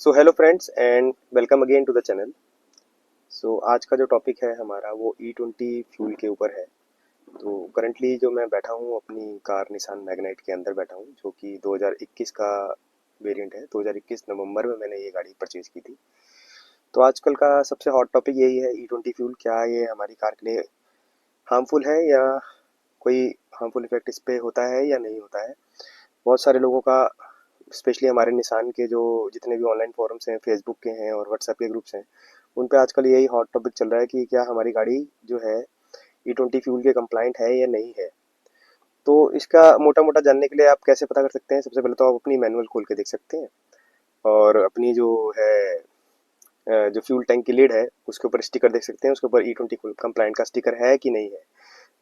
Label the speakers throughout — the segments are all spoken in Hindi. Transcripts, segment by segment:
Speaker 1: So hello friends and welcome again to the channel. So आज का जो टॉपिक है हमारा वो E20 फ्यूल के ऊपर है। तो करंटली जो मैं बैठा हूँ अपनी कार निसान मैग्नाइट के अंदर बैठा हूँ, जो कि 2021 का वेरिएंट है। 2021 नवंबर में मैंने ये गाड़ी परचेज की थी। तो आजकल का सबसे हॉट टॉपिक यही है, E20 फ्यूल क्या ये हमारी कार के लिए हार्मफुल है या कोई हार्मफुल इफेक्ट इस पे होता है या नहीं होता है। बहुत सारे लोगों का, स्पेशली हमारे निसान के जो जितने भी ऑनलाइन फोरम्स हैं, फेसबुक के हैं और व्हाट्सएप के ग्रुप्स हैं, उन पे आजकल यही हॉट टॉपिक चल रहा है कि क्या हमारी गाड़ी जो है E20 फ्यूल के कंप्लाइंट है या नहीं है। तो इसका मोटा मोटा जानने के लिए आप कैसे पता कर सकते हैं? सबसे पहले तो आप अपनी मैनुअल खोल के देख सकते हैं और अपनी जो है जो फ्यूल टैंक की लीड है उसके ऊपर स्टिकर देख सकते हैं, उसके ऊपर E20 कंप्लाइंट का स्टिकर है कि नहीं है।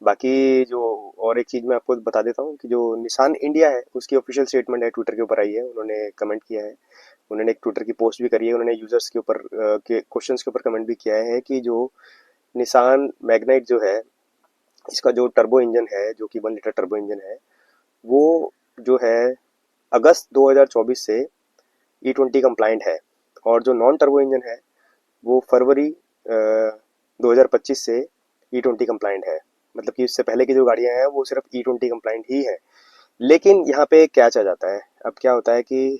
Speaker 1: बाकी जो और एक चीज़ मैं आपको बता देता हूँ कि जो निसान इंडिया है उसकी ऑफिशियल स्टेटमेंट है, ट्विटर के ऊपर आई है, उन्होंने कमेंट किया है। उन्होंने एक ट्विटर की पोस्ट भी करी है, उन्होंने यूजर्स के ऊपर के क्वेश्चंस के ऊपर कमेंट भी किया है कि जो निसान मैग्नाइट जो है इसका जो टर्बो इंजन है, जो कि 1 लीटर टर्बो इंजन है, वो जो है अगस्त 2024 से E20 कंप्लाइंट है। और जो नॉन टर्बो इंजन है वो फरवरी 2025 से E20 कंप्लाइंट है। मतलब कि इससे पहले की जो गाड़ियां हैं वो सिर्फ E20 कंप्लाइंट ही है। लेकिन यहाँ पे एक कैच आ जाता है। अब क्या होता है कि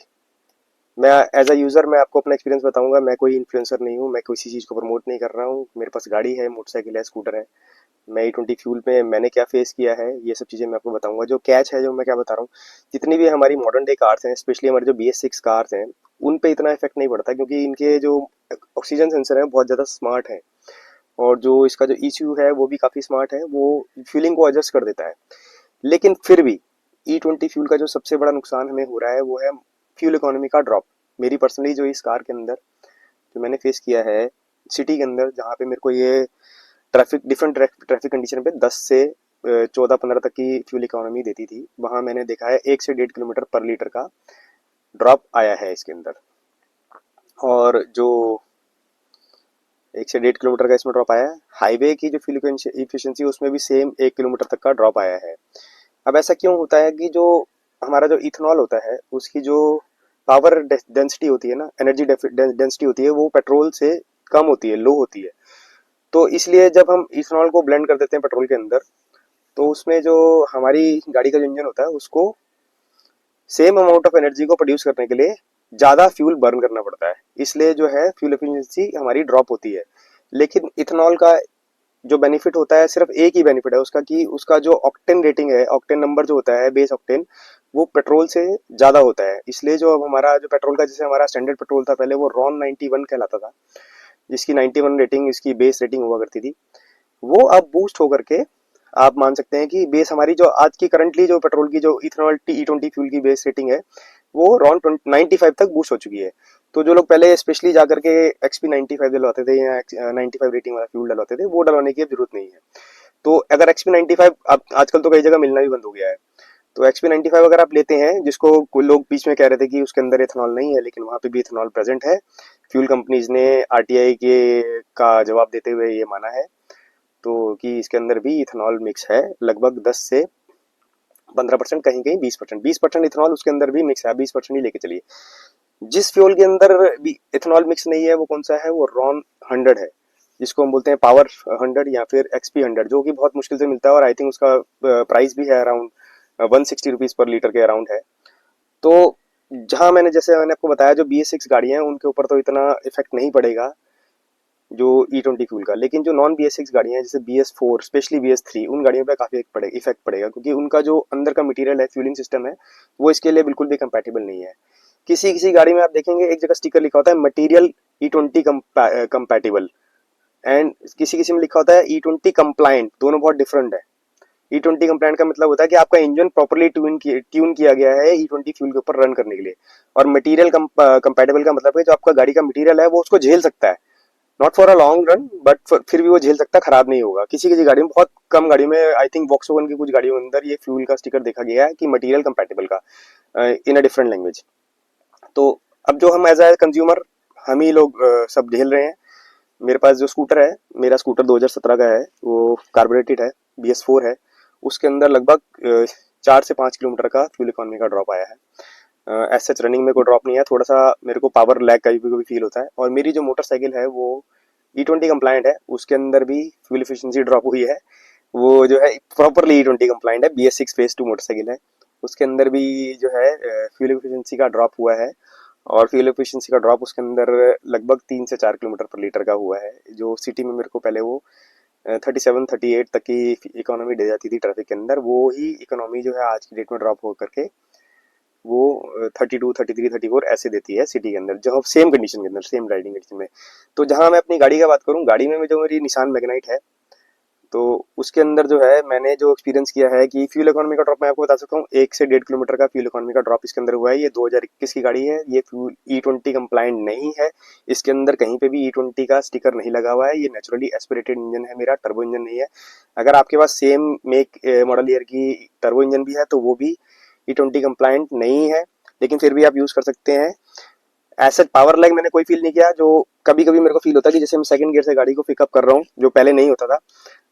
Speaker 1: मैं एज अ यूज़र मैं आपको अपना एक्सपीरियंस बताऊंगा। मैं कोई इन्फ्लुएंसर नहीं हूँ, मैं किसी चीज़ को प्रमोट नहीं कर रहा हूँ। मेरे पास गाड़ी है, मोटरसाइकिल है, स्कूटर है। मैं E20 फ्यूल पे मैंने क्या फेस किया है ये सब चीज़ें मैं आपको बताऊंगा। जो कैच है, जो मैं क्या बता रहा हूँ, जितनी भी हमारी मॉडर्न डे कार्स हैं, स्पेशली हमारे जो BS6 कार्स हैं, उन पे इतना इफेक्ट नहीं पड़ता क्योंकि इनके जो ऑक्सीजन सेंसर हैं बहुत ज़्यादा स्मार्ट हैं। और जो इसका जो ECU है वो भी काफ़ी स्मार्ट है, वो फ्यूलिंग को एडजस्ट कर देता है। लेकिन फिर भी E20 फ्यूल का जो सबसे बड़ा नुकसान हमें हो रहा है वो है फ्यूल इकोनॉमी का ड्रॉप। मेरी पर्सनली जो इस कार के अंदर जो मैंने फेस किया है सिटी के अंदर, जहाँ पे मेरे को ये ट्रैफिक डिफरेंट ट्रैफिक कंडीशन पे 10 से 14-15 तक की फ्यूल इकोनॉमी देती थी, वहाँ मैंने देखा है 1 से 1.5 किलोमीटर पर लीटर का ड्रॉप आया है इसके अंदर। और जो 1 से 1.5 किलोमीटर का इसमें ड्रॉप आया है, हाईवे की जो फ्यूल इफिशियंसी उसमें भी सेम 1 किलोमीटर तक का ड्रॉप आया है। अब ऐसा क्यों होता है कि जो हमारा जो इथेनॉल होता है उसकी जो पावर डेंसिटी होती है ना, एनर्जी डेंसिटी होती है, वो पेट्रोल से कम होती है, लो होती है। तो इसलिए जब हम इथेनॉल को ब्लेंड कर देते हैं पेट्रोल के अंदर, तो उसमें जो हमारी गाड़ी का जो इंजन होता है उसको सेम अमाउंट ऑफ एनर्जी को प्रोड्यूस करने के लिए ज़्यादा फ्यूल बर्न करना पड़ता है। इसलिए जो है फ्यूल एफिशिएंसी हमारी ड्रॉप होती है। लेकिन इथेनॉल का जो बेनिफिट होता है, सिर्फ एक ही बेनिफिट है उसका कि उसका जो ऑक्टेन रेटिंग है, ऑक्टेन नंबर जो होता है, बेस ऑक्टेन, वो पेट्रोल से ज़्यादा होता है। इसलिए जो अब हमारा जो पेट्रोल का, जैसे हमारा स्टैंडर्ड पेट्रोल था पहले, वो रॉन 91 कहलाता था, जिसकी 91 रेटिंग इसकी बेस रेटिंग हुआ करती थी। वो अब बूस्ट होकर के आप मान सकते हैं कि बेस हमारी जो आज की करंटली जो पेट्रोल की जो इथेनॉल E20 फ्यूल की बेस रेटिंग है वो अराउंड 95 तक बूस्ट हो चुकी है। तो जो लोग पहले स्पेशली जाकर के XP95 डलवाते थे या 95 रेटिंग वाला फ्यूल डलवाते थे, वो डलवाने की अब जरूरत नहीं है। तो अगर XP95 अब आजकल तो कई जगह मिलना भी बंद हो गया है, तो XP95 अगर आप लेते हैं, जिसको कोई लोग बीच में कह रहे थे कि उसके अंदर इथेनॉल नहीं है, लेकिन वहां पे भी इथेनॉल प्रेजेंट है। फ्यूल कंपनीज ने RTI के का जवाब देते हुए ये माना है तो कि इसके अंदर भी इथेनॉल मिक्स है, लगभग 10 से 15%, कहीं कहीं 20%, 20% इथेनॉल उसके अंदर भी मिक्स है। 20% ही लेके चलिए। जिस फ्यूल के अंदर भी इथेनॉल मिक्स नहीं है वो कौन सा है? वो रॉन 100 है, जिसको हम बोलते हैं पावर 100 या फिर XP100, जो कि बहुत मुश्किल से मिलता है। और आई थिंक उसका प्राइस भी है अराउंड 160 रुपीज पर लीटर के अराउंड है। तो जहां मैंने आपको बताया जो BS6 गाड़ियां हैं उनके ऊपर तो इतना इफेक्ट नहीं पड़ेगा जो E20 फ्यूल का। लेकिन जो नॉन BS6 गाड़ियां हैं, जैसे BS4, स्पेशली BS3, उन गाड़ियों पे काफी इफेक्ट पड़ेगा क्योंकि उनका जो अंदर का मटेरियल है, फ्यूलिंग सिस्टम है, वो इसके लिए बिल्कुल भी कंपैटिबल नहीं है। किसी किसी गाड़ी में आप देखेंगे एक जगह स्टिकर लिखा होता है मटेरियल E20 कंपैटिबल, एंड किसी किसी में लिखा होता है E20 कंप्लायंट। दोनों बहुत डिफरेंट है। E20 कंप्लायंट का मतलब होता है कि आपका इंजन प्रॉपर्ली ट्यून किया गया है E20 फ्यूल के ऊपर रन करने के लिए। और मटेरियल कंपैटिबल का मतलब है जो आपका गाड़ी का मटेरियल है वो उसको झेल सकता है, not for a long run but फिर भी वो झेल सकता है, खराब नहीं होगा। किसी किसी गाड़ी में, बहुत कम गाड़ी में, आई थिंक वॉक्सवैगन की कुछ गाड़ियों के अंदर ये फ्यूल का स्टिकर देखा गया है कि मटेरियल कंपैटिबल का, इन अ डिफरेंट लैंग्वेज। तो अब जो हम एज ए कंज्यूमर, हम ही लोग सब झेल रहे हैं। मेरे पास जो स्कूटर है, मेरा स्कूटर 2017 का है, वो कार्बोरेटेड है, BS4 है। उसके अंदर लगभग 4 से 5 किलोमीटर का फ्यूल इकोनॉमी का ड्रॉप आया है। एज सच रनिंग में कोई ड्रॉप नहीं है, थोड़ा सा मेरे को पावर लैग का भी फील होता है। और मेरी जो मोटरसाइकिल है वो E20 कंप्लाइंट है, उसके अंदर भी फ्यूल एफिशिएंसी ड्रॉप हुई है। वो जो है प्रॉपरली E20 कंप्लाइंट है, BS6 फेज 2 मोटरसाइकिल है, उसके अंदर भी जो है फ्यूल एफिशिएंसी का ड्रॉप हुआ है। और फ्यूल एफिशिएंसी का ड्रॉप उसके अंदर लगभग 3 से 4 किलोमीटर पर लीटर का हुआ है। जो सिटी में मेरे को पहले वो 37-38 तक की इकोनॉमी दे जाती थी ट्रैफिक के अंदर, वो ही इकोनॉमी जो है आज की डेट में ड्रॉप हो करके वो 32, 33, 34 ऐसे देती है सिटी के अंदर, जो सेम कंडीशन के अंदर, सेम राइडिंग कंडीशन में। तो जहां मैं अपनी गाड़ी का बात करूं, गाड़ी में जो मेरी निशान मैग्नाइट है, तो उसके अंदर जो है मैंने जो एक्सपीरियंस किया है कि फ्यूल इकोनॉमी का ड्रॉप मैं आपको बता सकता हूँ, 1 से 1.5 किलोमीटर का फ्यूल इकोनॉमी का ड्रॉप इसके अंदर हुआ है। ये 2021 की गाड़ी है, ये फ्यूल E20 कंप्लाइंट नहीं है, इसके अंदर कहीं पे भी E20 का स्टिकर नहीं लगा हुआ है। ये नेचुरली एस्पिरेटेड इंजन है मेरा, टर्बो इंजन नहीं है। अगर आपके पास सेम मेक मॉडल ईयर की टर्बो इंजन भी है तो वो भी E20 कंप्लाइंट नहीं है, लेकिन फिर भी आप यूज कर सकते हैं। एसेट पावर लैग मैंने कोई फील नहीं किया। जो कभी कभी मेरे को फील होता है कि जैसे मैं सेकंड गियर से गाड़ी को पिकअप कर रहा हूँ, जो पहले नहीं होता था,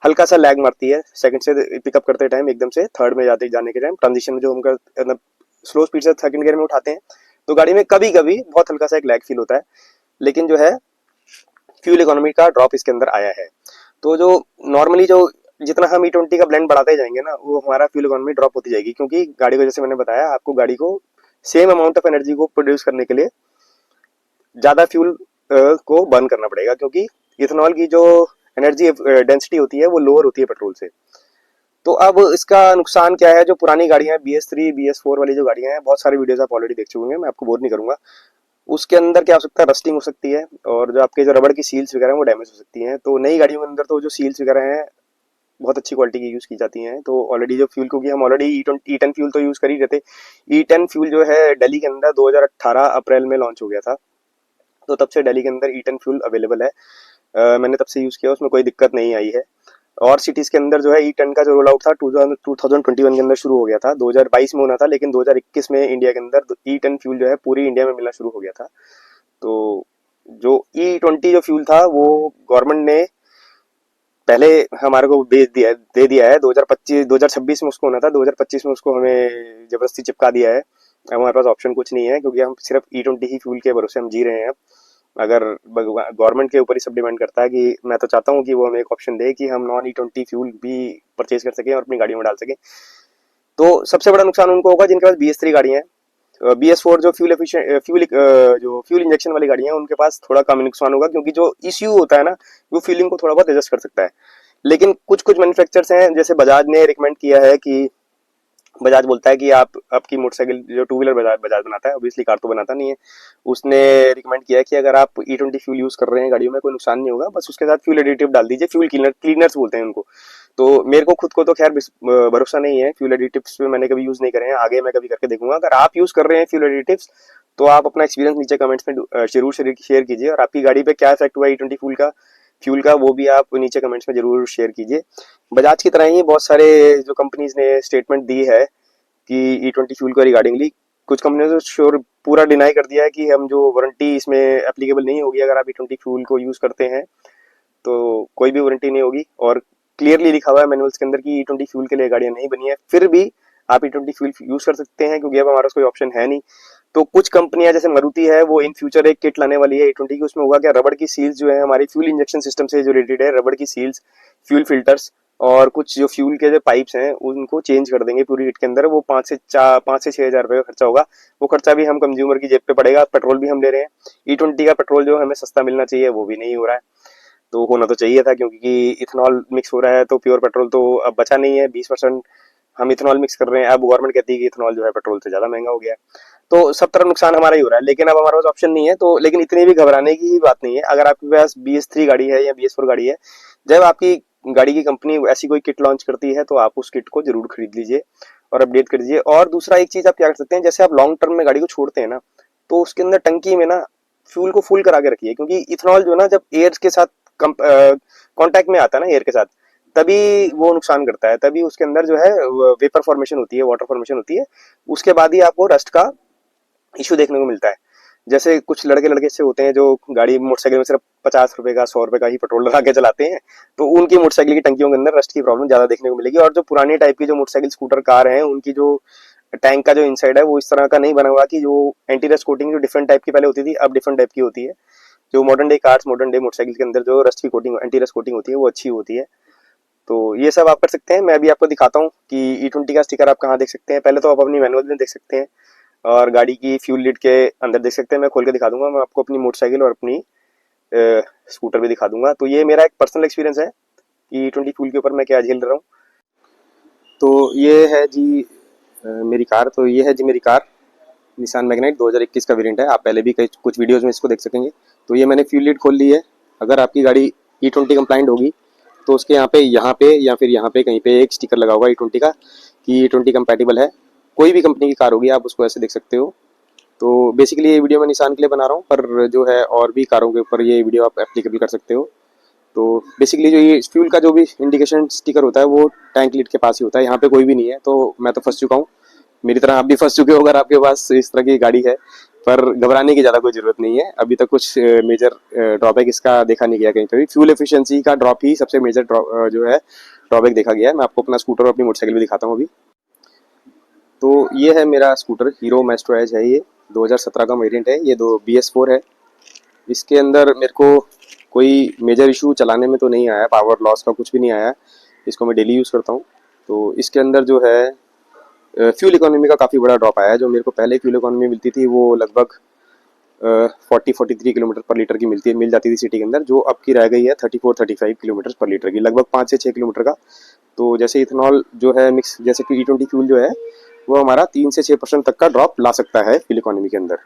Speaker 1: हल्का सा लैग मारती है सेकंड से पिकअप करते टाइम, एकदम से थर्ड में जाने के टाइम ट्रांजिशन में जो हम मतलब स्लो स्पीड से सेकंड गियर में उठाते हैं, तो गाड़ी में कभी कभी बहुत हल्का सा एक लैग फील होता है। लेकिन जो है फ्यूल इकोनॉमी का ड्रॉप इसके अंदर आया है। तो जो नॉर्मली जो जितना हम E20 का ब्लेंड बढ़ाते जाएंगे ना, वो हमारा फ्यूल इकोनॉमी ड्रॉप होती जाएगी, क्योंकि गाड़ी को जैसे मैंने बताया आपको, गाड़ी को सेम अमाउंट ऑफ एनर्जी को प्रोड्यूस करने के लिए ज्यादा फ्यूल को बर्न करना पड़ेगा, क्योंकि इथेनॉल की जो एनर्जी डेंसिटी होती है वो लोअर होती है पेट्रोल से। तो अब इसका नुकसान क्या है, जो पुरानी गाड़ियां हैं BS3 BS4 वाली जो गाड़ियां हैं, बहुत सारी वीडियोस आप ऑलरेडी देख चुके होंगे, मैं आपको बोर नहीं करूंगा। उसके अंदर क्या हो सकता है, रस्टिंग हो सकती है, और जो आपके जो रबड़ की सील्स वगैरह हैं वो डैमेज हो सकती हैं। तो नई गाड़ियों के अंदर तो जो सील्स वगैरह हैं बहुत अच्छी क्वालिटी की यूज की जाती हैं। तो ऑलरेडी जो फ्यूल, क्योंकि हम ऑलरेडी E10 फ्यूल तो यूज कर ही रहे थे। E10 फ्यूल जो है दिल्ली के अंदर 2018 अप्रैल में लॉन्च हो गया था, तो तब से दिल्ली के अंदर E10 फ्यूल अवेलेबल है। मैंने तब से यूज किया, उसमें कोई दिक्कत नहीं आई है। और सिटीज के अंदर जो है E10 का जो रोल आउट था 2021 के अंदर शुरू हो गया था, 2022 में होना था, लेकिन 2021 में इंडिया के अंदर E10 फ्यूल जो है पूरी इंडिया में मिलना शुरू हो गया था। तो जो E20 जो फ्यूल था वो गवर्नमेंट ने पहले हमारे को दे दिया है 2025 2026 में उसको होना था, 2025 में उसको हमें जबरदस्ती चिपका दिया है। अब हमारे पास ऑप्शन कुछ नहीं है, क्योंकि हम सिर्फ E20 ही फ्यूल के भरोसे हम जी रहे हैं। अगर गवर्नमेंट के ऊपर ही सब डिपेंड करता है, कि मैं तो चाहता हूँ कि वो हमें एक ऑप्शन दे कि हम नॉन E20 फ्यूल भी परचेज कर सकें और अपनी गाड़ियों में डाल सकें। तो सबसे बड़ा नुकसान उनको होगा जिनके पास BS3 गाड़ियां हैं। BS4 जो जो फ्यूल इंजेक्शन वाली गाड़ियां हैं, उनके पास थोड़ा कम नुकसान होगा, क्योंकि जो ECU होता है ना, वो फ्यूलिंग को थोड़ा बहुत एडजस्ट कर सकता है। लेकिन कुछ कुछ मैन्युफैक्चरर्स हैं, जैसे बजाज ने रिकमेंड किया है कि बजाज बोलता है कि आप आपकी मोटरसाइकिल, जो टू व्हीलर बजाज बजाज बनाता है, ऑब्वियसली कार तो बनाता नहीं है, उसने रिकमेंड किया है कि अगर आप E20 फ्यूल यूज कर रहे हैं गाड़ियों में, कोई नुकसान नहीं होगा, बस उसके साथ फ्यूल एडिटिव डाल दीजिए, फ्यूल क्लीनर्स बोलते हैं उनको। तो मेरे को खुद को तो खैर भरोसा नहीं है फ्यूल एडिटिव्स पे, मैंने कभी यूज नहीं करे हैं, आगे मैं कभी करके देखूंगा। अगर आप यूज कर रहे हैं फ्यूल एडिटिव्स, तो आप अपना एक्सपीरियंस नीचे कमेंट्स में जरूर शेयर कीजिए, और आपकी गाड़ी पे क्या इफेक्ट हुआ E20 फ्यूल का वो भी आप नीचे कमेंट्स में जरूर शेयर कीजिए। बजाज की तरह ही बहुत सारे जो कंपनीज ने स्टेटमेंट दी है कि E20 फ्यूल को रिगार्डिंगली, कुछ कंपनियों ने श्योर पूरा डिनाई कर दिया है कि हम जो वारंटी इसमें एप्लीकेबल नहीं होगी, अगर आप E20 फ्यूल को यूज करते हैं तो कोई भी वारंटी नहीं होगी। और क्लियरली लिखा हुआ है मैनुअल्स के अंदर कि E20 फ्यूल के लिए गाड़ियां नहीं बनी है, फिर भी आप E20 फ्यूल यूज कर सकते हैं, क्योंकि अब हमारे पास कोई ऑप्शन है नहीं। तो कुछ कंपनियां जैसे मारुति है, वो इन फ्यूचर एक किट लाने वाली है E20 की, उसमें होगा क्या, रबड़ की सील्स जो है हमारी फ्यूल इंजेक्शन सिस्टम से जो रिलेटेड है, रबड़ की सील्स, फ्यूल फिल्टर्स, और कुछ जो फ्यूल के जो पाइप्स हैं उनको चेंज कर देंगे पूरी किट के अंदर। वो 5 से 6 हज़ार रुपए का खर्चा होगा। वो खर्चा भी हम कंज्यूमर की जेब पे पड़ेगा, पेट्रोल भी हम ले रहे हैं। E20 का पेट्रोल जो हमें सस्ता मिलना चाहिए वो भी नहीं हो रहा है, तो होना तो चाहिए था, क्योंकि इथेनॉल मिक्स हो रहा है, तो प्योर पेट्रोल तो अब बचा नहीं है। 20% हम इथेनॉल मिक्स कर रहे हैं, अब गवर्नमेंट कहती है कि इथेनॉल जो है पेट्रोल से ज्यादा महंगा हो गया है। तो सब तरफ नुकसान हमारा ही हो रहा है, लेकिन अब हमारे पास ऑप्शन नहीं है। तो लेकिन इतनी भी घबराने की बात नहीं है। अगर आपके पास BS3 गाड़ी है या BS4 गाड़ी है, जब आपकी गाड़ी की कंपनी ऐसी कोई किट लॉन्च करती है, तो आप उस किट को जरूर खरीद लीजिए और अपडेट कर दीजिए। और दूसरा एक चीज आप क्या कर सकते हैं, जैसे आप लॉन्ग टर्म में गाड़ी को छोड़ते हैं ना, तो उसके अंदर टंकी में ना फ्यूल को फुल करा के रखिए, क्योंकि इथेनॉल जो ना जब एयर के साथ कांटेक्ट में आता है ना, एयर के साथ, तभी वो नुकसान करता है, तभी उसके अंदर जो है वेपर फॉर्मेशन होती है, वाटर फॉर्मेशन होती है। उसके बाद ही आपको रस्ट का इश्यू देखने को मिलता है। जैसे कुछ लड़के लड़के से होते हैं जो गाड़ी मोटरसाइकिल में सिर्फ 50 रुपए का 100 रुपए का ही पेट्रोल लगा के चलाते हैं, तो उनकी मोटरसाइकिल की टंकियों के अंदर रस्ट की प्रॉब्लम ज्यादा देखने को मिलेगी। और जो पुराने टाइप की जो मोटरसाइकिल स्कूटर कार हैं, उनकी जो टैंक का जो इनसाइड है वो इस तरह का नहीं बना हुआ कि जो एंटी रस्ट कोटिंग जो डिफरेंट टाइप की पहले होती थी अब डिफरेंट टाइप की होती है। जो modern day cars modern day motorcycle के अंदर जो रस्ट की कोटिंग एंटी रस्ट कोटिंग होती है वो अच्छी होती है। तो ये सब आप कर सकते हैं। मैं अभी आपको दिखाता हूँ कि E20 का स्टिकर आप कहाँ देख सकते हैं। पहले तो आप अपनी मैनुअल में देख सकते हैं और गाड़ी की फ्यूल लिड के अंदर देख सकते हैं। मैं खोल के दिखा दूंगा। मैं आपको अपनी मोटरसाइकिल और अपनी स्कूटर भी दिखा दूंगा। तो ये मेरा एक पर्सनल एक्सपीरियंस है कि E20 फ्यूल के ऊपर मैं क्या झेल रहा हूँ। तो ये है जी मेरी कार। तो ये है जी मेरी कार निसान मैग्नाइट 2021 का वेरिएंट है। आप पहले भी कई कुछ वीडियोस में इसको देख सकेंगे। तो ये मैंने फ्यूल लिड खोल ली है। अगर आपकी गाड़ी E20 कंप्लाइंट होगी तो उसके यहाँ पे या फिर यहाँ पे कहीं पे एक स्टिकर लगा होगा E20 का कि E20 कंपैटिबल है। कोई भी कंपनी की कार होगी आप उसको ऐसे देख सकते हो। तो बेसिकली ये वीडियो मैं निसान के लिए बना रहा हूँ, पर जो है और भी कारों के ऊपर ये वीडियो आप एप्लीकेबल कर सकते हो। तो बेसिकली जो ये फ्यूल का जो भी इंडिकेशन स्टिकर होता है वो टैंक लिड के पास ही होता है। यहाँ पे कोई भी नहीं है। तो मैं तो फंस चुका हूँ। मेरी तरह आप भी फंस चुके हो अगर आपके पास इस तरह की गाड़ी है। पर घबराने की ज़्यादा कोई ज़रूरत नहीं है। अभी तक कुछ मेजर ड्रॉबैक इसका देखा नहीं गया कहीं पे भी। फ्यूल एफिशिएंसी का ड्रॉप ही सबसे मेजर जो है ड्रॉबैक देखा गया है। मैं आपको अपना स्कूटर और अपनी मोटरसाइकिल भी दिखाता हूँ अभी। तो ये है मेरा स्कूटर हीरो मैस्ट्रो एज है। ये 2017 का वेरिएंट है। ये दो BS4 है। इसके अंदर मेरे को कोई मेजर इशू चलाने में तो नहीं आया। पावर लॉस का कुछ भी नहीं आया। इसको मैं डेली यूज़ करता हूँ। तो इसके अंदर जो है फ्यूल इकोनॉमी का काफ़ी बड़ा ड्रॉप आया है। जो मेरे को पहले फ्यूल इकोनॉमी मिलती थी वो लगभग 43 किलोमीटर पर लीटर की मिल जाती थी सिटी के अंदर, जो अब की रह गई है 34-35 किलोमीटर पर लीटर की, लगभग 5 से 6 किलोमीटर का। तो जैसे इथेनॉल जो है मिक्स जैसे कि E20 फ्यूल जो है वो हमारा 3 से 6% तक का ड्रॉप ला सकता है फ्यूल इकोनॉमी के अंदर।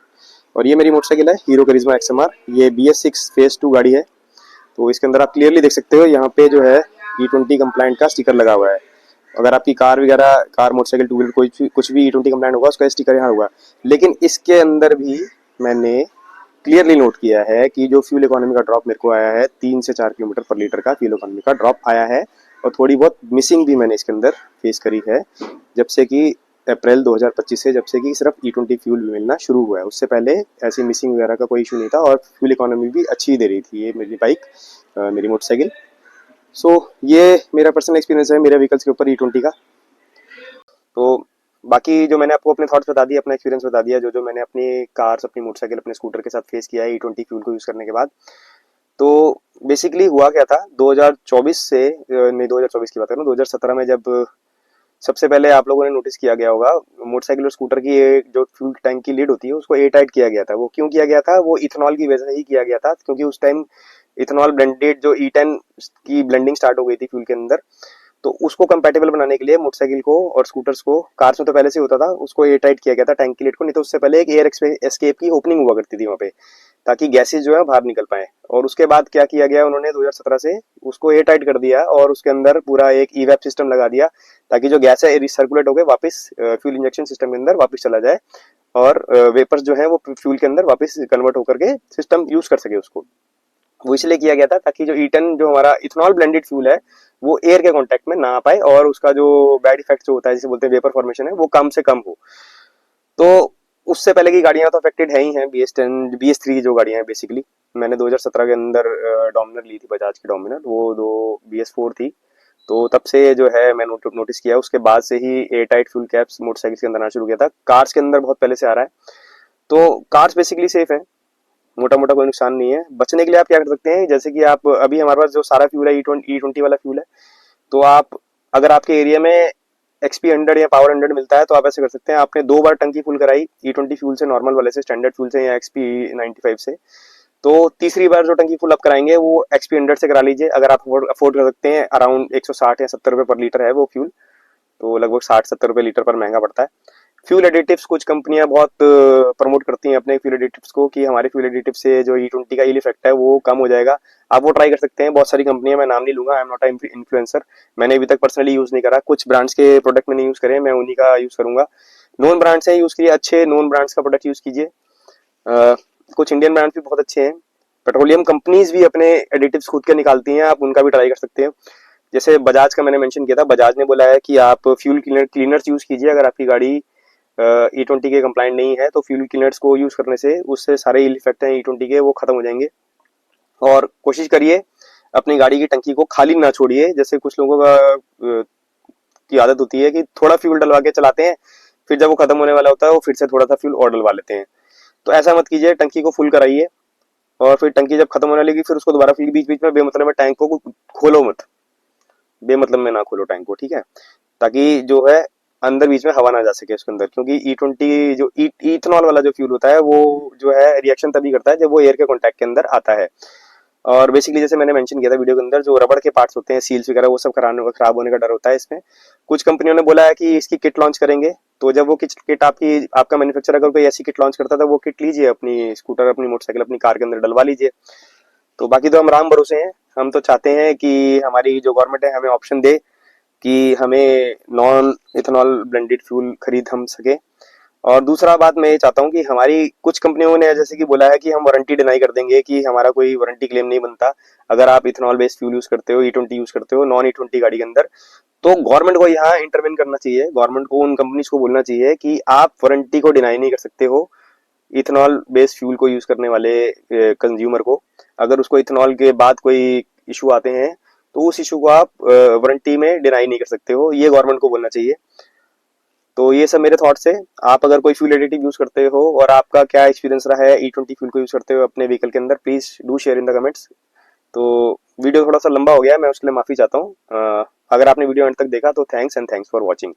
Speaker 1: और ये मेरी मोटरसाइकिल है हीरो करिश्मा XMR। ये BS6 फेज 2 गाड़ी है। तो इसके अंदर आप क्लियरली देख सकते हो यहाँ पे जो है E20 कंप्लाइंट का स्टिकर लगा हुआ है। अगर आपकी कार वगैरह कार मोटरसाइकिल टू व्हीलर कोई कुछ भी E20 कंप्लाइंट होगा उसका स्टिकर यहाँ होगा। लेकिन इसके अंदर भी मैंने क्लियरली नोट किया है कि जो फ्यूल इकोनॉमी का ड्रॉप मेरे को आया है 3 से 4 किलोमीटर पर लीटर का फ्यूल इकोनॉमी का ड्रॉप आया है। और थोड़ी बहुत मिसिंग भी मैंने इसके अंदर फेस करी है जब से कि अप्रैल 2025 से, जब से कि सिर्फ E20 फ्यूल मिलना शुरू हुआ है। उससे पहले ऐसी मिसिंग वगैरह का कोई इशू नहीं था और फ्यूल इकोनॉमी भी अच्छी दे रही थी ये मेरी बाइक मेरी मोटरसाइकिल। सो ये मेरा पर्सनल एक्सपीरियंस है मेरे व्हीकल्स के ऊपर E20 का। तो बाकी जो मैंने आपको अपने थॉट्स बता दिए, अपना एक्सपीरियंस बता दिया, जो जो मैंने अपनी कार्स अपनी मोटरसाइकिल अपने स्कूटर के साथ फेस किया है E20 फ्यूल को यूज़ करने के बाद। तो बेसिकली हुआ क्या था 2024 से नहीं 2024 की बात करूँ 2017 में जब सबसे पहले आप लोगों ने नोटिस किया गया होगा मोटरसाइकिल और स्कूटर की एक जो फ्यूल टैंक की लिड होती है उसको एयर टाइट किया गया था। वो क्यों किया गया था? वो इथेनॉल की वजह से ही किया गया था, क्योंकि उस टाइम इथेनॉल ब्लेंडेड जो E10 की ब्लेंडिंग स्टार्ट हो गई थी फ्यूल के अंदर। तो उसको कंपैटिबल बनाने के लिए मोटरसाइकिल को और स्कूटर्स को, कार्स में तो पहले से होता था, उसको एयर टाइट किया गया था टैंक की लिड को। नहीं तो उससे पहले एक एयर एस्केप की ओपनिंग हुआ करती थी वहाँ पे, ताकि गैसेज जो है बाहर निकल पाए। और उसके बाद क्या किया गया उन्होंने 2017 से उसको एयर टाइट कर दिया और उसके अंदर पूरा एक ईवैप सिस्टम लगा दिया, ताकि जो गैस है रिसर्कुलेट होकर वापस फ्यूल इंजेक्शन सिस्टम के अंदर वापस चला जाए और वेपर्स जो है वो फ्यूल के अंदर वापस कन्वर्ट होकर के सिस्टम यूज कर सके उसको। वो इसलिए किया गया था ताकि जो E10 जो हमारा इथेनॉल ब्लेंडेड फ्यूल है वो एयर के कांटेक्ट में ना आ पाए और उसका जो बैड इफेक्ट जो होता है जिसे बोलते हैं वेपर फॉर्मेशन है वो कम से कम हो। तो उससे पहले की गाड़ियां तो अफेक्टेड है ही हैं। BS10 BS3 जो गाड़ियां हैं बेसिकली, मैंने 2017 के अंदर डोमिनर ली थी, बजाज की डोमिनर, वो दो BS4 थी। तो तब से जो है मैं नोटिस किया, उसके बाद से ही air tight fuel caps motorcycle के अंदर आना शुरू किया था। कार्स के अंदर बहुत पहले से आ रहा है। तो कार्स बेसिकली सेफ है, मोटा मोटा कोई नुकसान नहीं है। बचने के लिए आप क्या कर सकते हैं, जैसे कि आप अभी हमारे पास जो सारा फ्यूल है E20 वाला फ्यूल है। तो आप अगर आपके एरिया में XP100 या पावर 100 मिलता है तो आप ऐसे कर सकते हैं, आपने 2 बार टंकी फुल कराई E20 फ्यूल से, नॉर्मल वाले से, स्टैंडर्ड फ्यूल से या XP95 से, तो तीसरी बार जो टंकी फुल आप कराएंगे वो XP100 से करा लीजिए अगर आप अफोर्ड कर सकते हैं। अराउंड 160 या 70 रुपए पर लीटर है वो फ्यूल। तो लगभग 60-70 रुपए लीटर पर महंगा पड़ता है। फ्यूल एडिटिव्स कुछ कंपनियां बहुत प्रमोट करती हैं अपने फ्यूल एडिटिव्स को कि हमारे फ्यूल एडिटिव से जो E20 का इल इफेक्ट है वो कम हो जाएगा। आप वो ट्राई कर सकते हैं। बहुत सारी कंपनियां, मैं नाम नहीं लूंगा, आई एम नॉट इन्फ्लुएंसर, मैंने अभी तक पर्सनली यूज नहीं करा। कुछ ब्रांड्स के प्रोडक्ट मैंने यूज करे, मैं उन्हीं का यूज करूंगा। नॉन ब्रांड्स हैं, यूज कीजिए, अच्छे नॉन ब्रांड्स का प्रोडक्ट यूज कीजिए। कुछ इंडियन ब्रांड्स भी बहुत अच्छे हैं। पेट्रोलियम कंपनीज भी अपने एडिटिव्स खुद के निकालती हैं, आप उनका भी ट्राई कर सकते हैं। जैसे बजाज का मैंने मेंशन किया था, बजाज ने बोला है कि आप फ्यूल क्लीनर्स यूज कीजिए। अगर आपकी गाड़ी E20 के कंप्लाइंट नहीं है तो फ्यूल क्लीनर्स को यूज करने से उससे सारे इल इफेक्ट हैं E20 के वो खत्म हो जाएंगे। और कोशिश करिए अपनी गाड़ी की टंकी को खाली ना छोड़िए। जैसे कुछ लोगों का की आदत होती है कि थोड़ा फ्यूल डलवा के चलाते हैं, फिर जब वो खत्म होने वाला होता है वो फिर से थोड़ा सा फ्यूल और डलवा लेते हैं। तो ऐसा मत कीजिए, टंकी को फुल कराइए और फिर टंकी जब खत्म होने लगी फिर उसको दोबारा फिर बीच बीच में बेमतलब में टैंक को खोलो मत, बेमतलब में ना खोलो टैंक को, ठीक है, ताकि जो है अंदर बीच में हवा ना जा सके उसके अंदर, क्योंकि E20 जो इथेनॉल वाला जो फ्यूल होता है वो जो है रिएक्शन तभी करता है जब वो एयर के कांटेक्ट के अंदर आता है। और बेसिकली जैसे मैंने मेंशन किया था वीडियो के अंदर, जो रबड़ के पार्ट्स होते हैं, सील्स वगैरह, वो सब खराब होने का डर होता है इसमें। कुछ कंपनियों ने बोला है कि इसकी किट लॉन्च करेंगे, तो जब वो किट आपका मैन्युफैक्चरर अगर कोई ऐसी किट लॉन्च करता था, वो किट लीजिए, अपनी स्कूटर, अपनी मोटरसाइकिल, अपनी कार के अंदर डलवा लीजिए। तो बाकी तो हम राम भरोसे हैं। हम तो चाहते हैं कि हमारी जो गवर्नमेंट है हमें ऑप्शन दे कि हमें नॉन इथेनॉल ब्लेंडेड फ्यूल खरीद हम सके। और दूसरा बात मैं ये चाहता हूँ कि हमारी कुछ कंपनियों ने जैसे कि बोला है कि हम वारंटी डिनाई कर देंगे, कि हमारा कोई वारंटी क्लेम नहीं बनता अगर आप इथेनॉल बेस्ड फ्यूल यूज करते हो, E20 यूज करते हो नॉन E20 गाड़ी के अंदर। तो गवर्नमेंट को यहाँ इंटरवेन करना चाहिए, गवर्नमेंट को उन कंपनीज को बोलना चाहिए कि आप वारंटी को डिनाई नहीं कर सकते हो इथेनॉल बेस्ड फ्यूल को यूज करने वाले कंज्यूमर को। अगर उसको इथेनॉल के बाद कोई इशू आते हैं तो उस इशू को आप वारंटी में डिनाई नहीं कर सकते हो, ये गवर्नमेंट को बोलना चाहिए। तो ये सब मेरे थॉट्स है। आप अगर कोई फ्यूल एडिटिव यूज करते हो और आपका क्या एक्सपीरियंस रहा है E20 फ्यूल को यूज करते हो अपने व्हीकल के अंदर, please do share in the comments. तो वीडियो थोड़ा सा लंबा हो गया, मैं उसके लिए माफी चाहता हूँ। अगर आपने वीडियो अंत तक देखा तो thanks and thanks for watching.